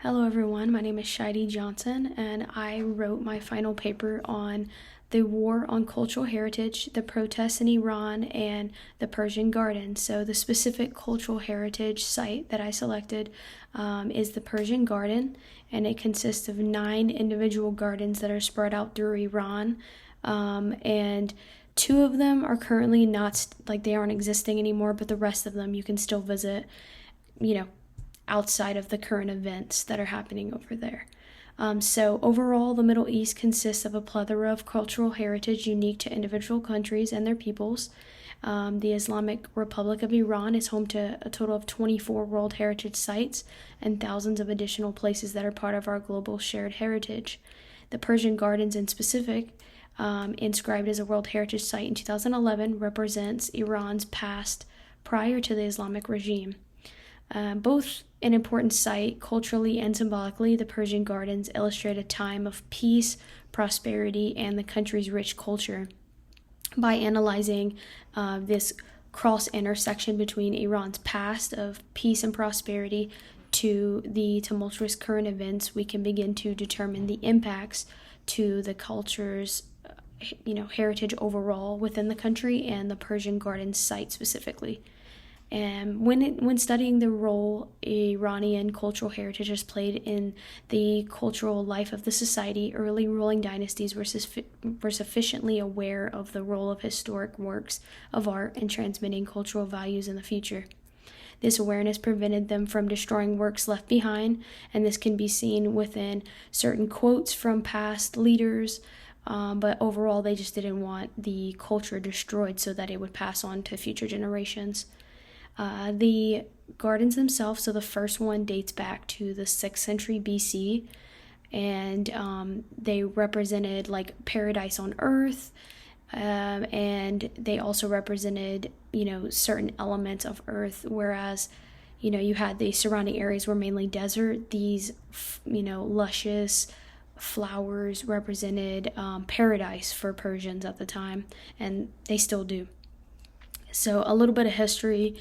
Hello everyone, my name is Shidi Johnson and I wrote my final paper on the war on cultural heritage, the protests in Iran, and the Persian Garden. So the specific cultural heritage site that I selected is the Persian Garden, and it consists of 9 individual gardens that are spread out through Iran, and 2 of them are currently not, they aren't existing anymore, but the rest of them you can still visit, you know, outside of the current events that are happening over there. So overall, the Middle East consists of a plethora of cultural heritage unique to individual countries and their peoples. The Islamic Republic of Iran is home to a total of 24 World Heritage Sites and thousands of additional places that are part of our global shared heritage. The Persian Gardens in specific, inscribed as a World Heritage Site in 2011, represents Iran's past prior to the Islamic regime. Both an important site culturally and symbolically, the Persian Gardens illustrate a time of peace, prosperity, and the country's rich culture. By analyzing this cross intersection between Iran's past of peace and prosperity to the tumultuous current events, we can begin to determine the impacts to the culture's heritage overall within the country and the Persian Gardens site specifically. And when studying the role Iranian cultural heritage has played in the cultural life of the society, early ruling dynasties were sufficiently aware of the role of historic works of art in transmitting cultural values in the future. This awareness prevented them from destroying works left behind, and this can be seen within certain quotes from past leaders. But overall, they just didn't want the culture destroyed so that it would pass on to future generations. The gardens themselves, so the first one dates back to the 6th century BC, and they represented like paradise on earth, and they also represented, certain elements of earth, whereas, you had the surrounding areas were mainly desert. These, luscious flowers represented paradise for Persians at the time, and they still do. So a little bit of history.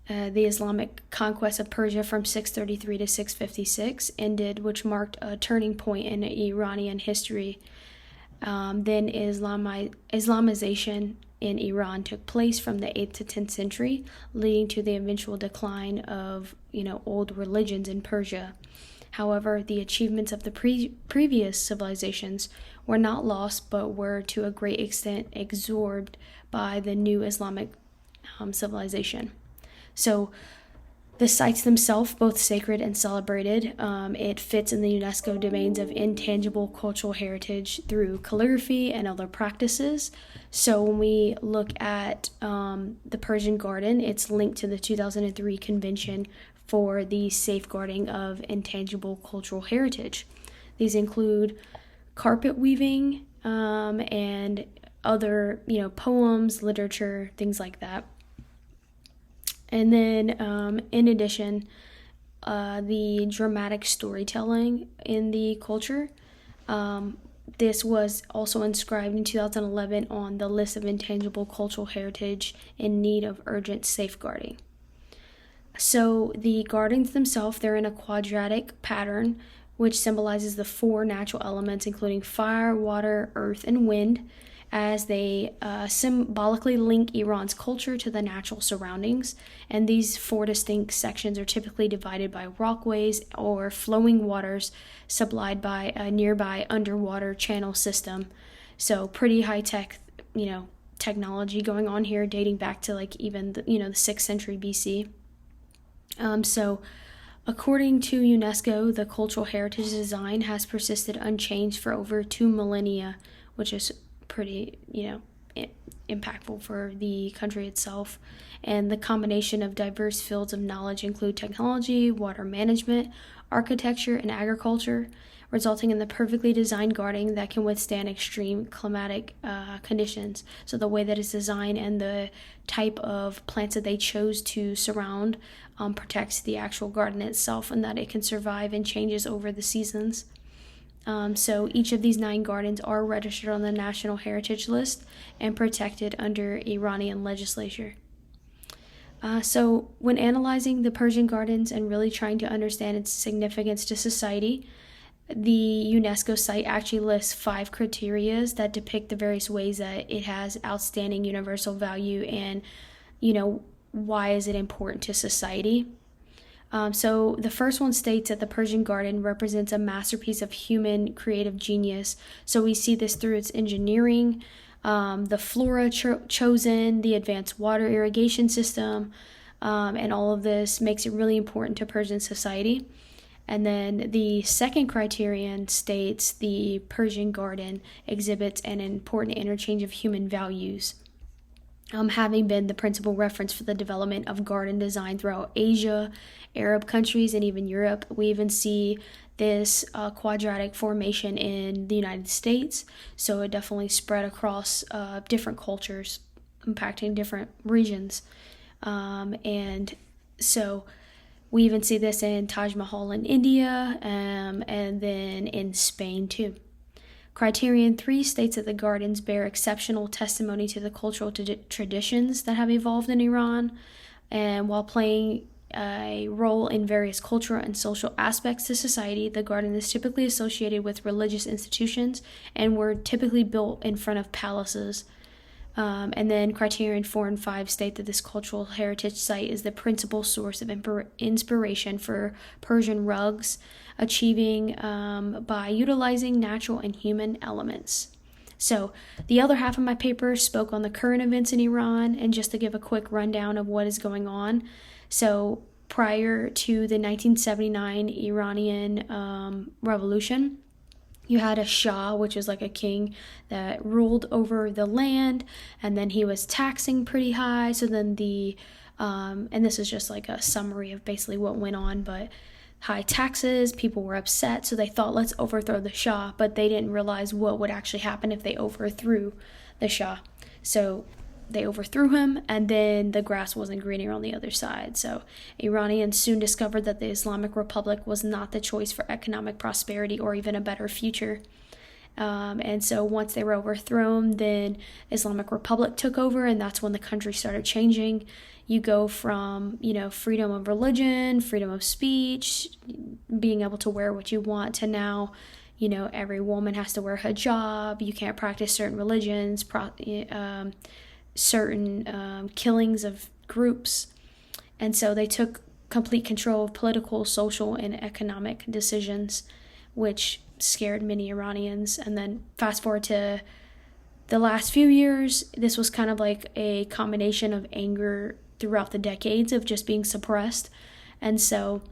The Islamic conquest of Persia from 633 to 656 ended, which marked a turning point in Iranian history. Then Islamization in Iran took place from the 8th to 10th century, leading to the eventual decline of, old religions in Persia. However, the achievements of the previous civilizations were not lost, but were to a great extent absorbed by the new Islamic civilization. So the sites themselves, both sacred and celebrated, it fits in the UNESCO domains of intangible cultural heritage through calligraphy and other practices. So when we look at the Persian Garden, it's linked to the 2003 Convention for the Safeguarding of Intangible Cultural Heritage. These include carpet weaving and other, poems, literature, things like that. And then, in addition, the dramatic storytelling in the culture. This was also inscribed in 2011 on the list of intangible cultural heritage in need of urgent safeguarding. So the gardens themselves, they're in a quadratic pattern, which symbolizes the 4 natural elements, including fire, water, earth, and wind, as they symbolically link Iran's culture to the natural surroundings. And these 4 distinct sections are typically divided by walkways or flowing waters supplied by a nearby underwater channel system. So pretty high-tech, technology going on here, dating back to even the 6th century BC. So according to UNESCO, the cultural heritage design has persisted unchanged for over 2 millennia, which is pretty, impactful for the country itself. And the combination of diverse fields of knowledge include technology, water management, architecture, and agriculture, resulting in the perfectly designed garden that can withstand extreme climatic conditions. So the way that it's designed and the type of plants that they chose to surround protects the actual garden itself, and that it can survive and changes over the seasons. So each of these 9 gardens are registered on the National Heritage List and protected under Iranian legislature. So, when analyzing the Persian Gardens and really trying to understand its significance to society, the UNESCO site actually lists 5 criteria that depict the various ways that it has outstanding universal value and, why is it important to society. So the first one states that the Persian Garden represents a masterpiece of human creative genius. So we see this through its engineering, the flora chosen, the advanced water irrigation system, and all of this makes it really important to Persian society. And then the second criterion states the Persian Garden exhibits an important interchange of human values, having been the principal reference for the development of garden design throughout Asia, Arab countries, and even Europe. We even see this quadratic formation in the United States, so it definitely spread across different cultures, impacting different regions. And so we even see this in Taj Mahal in India, and then in Spain too. Criterion 3 states that the gardens bear exceptional testimony to the cultural traditions that have evolved in Iran, and while playing a role in various cultural and social aspects to society, the garden is typically associated with religious institutions and were typically built in front of palaces. And then criterion 4 and 5 state that this cultural heritage site is the principal source of inspiration for Persian rugs, achieving by utilizing natural and human elements. So the other half of my paper spoke on the current events in Iran, and just to give a quick rundown of what is going on. So prior to the 1979 Iranian Revolution, you had a Shah, which was like a king that ruled over the land, and then he was taxing pretty high. So then and this is just like a summary of basically what went on, but high taxes, people were upset, so they thought, let's overthrow the Shah, but they didn't realize what would actually happen if they overthrew the Shah. So they overthrew him, and then the grass wasn't greener on the other side. So Iranians soon discovered that the Islamic Republic was not the choice for economic prosperity or even a better future. And so once they were overthrown, then Islamic Republic took over, and that's when the country started changing. You go from, freedom of religion, freedom of speech, being able to wear what you want, to now, every woman has to wear hijab. You can't practice certain religions, certain killings of groups. And so they took complete control of political, social, and economic decisions, which scared many Iranians. And then fast forward to the last few years, this was kind of like a combination of anger throughout the decades of just being suppressed. And so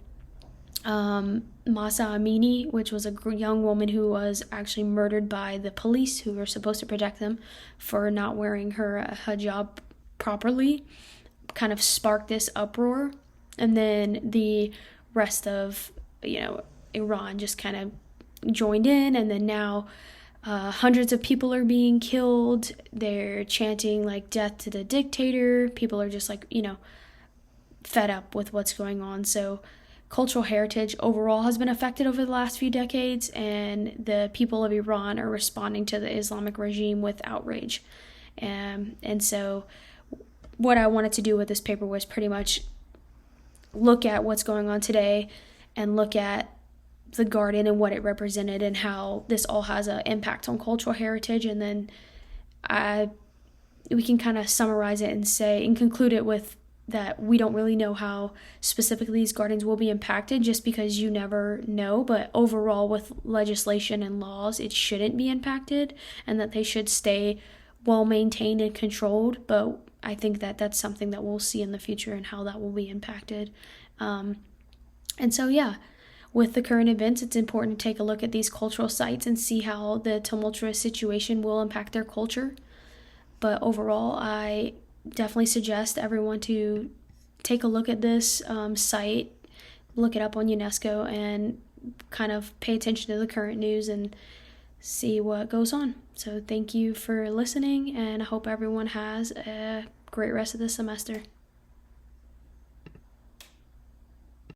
Mahsa Amini, which was a young woman who was actually murdered by the police who were supposed to protect them for not wearing her hijab properly, kind of sparked this uproar. And then the rest of, Iran just kind of joined in, and then now hundreds of people are being killed. They're chanting like death to the dictator. People are just like, fed up with what's going on. So cultural heritage overall has been affected over the last few decades, and the people of Iran are responding to the Islamic regime with outrage. And so what I wanted to do with this paper was pretty much look at what's going on today and look at the garden and what it represented and how this all has an impact on cultural heritage. And then we can kind of summarize it and conclude it with that we don't really know how specifically these gardens will be impacted, just because you never know. But overall, with legislation and laws, it shouldn't be impacted, and that they should stay well maintained and controlled. But I think that that's something that we'll see in the future and how that will be impacted. And so, with the current events, it's important to take a look at these cultural sites and see how the tumultuous situation will impact their culture. But overall, I definitely suggest everyone to take a look at this site, look it up on UNESCO, and kind of pay attention to the current news and see what goes on. So thank you for listening, and I hope everyone has a great rest of the semester.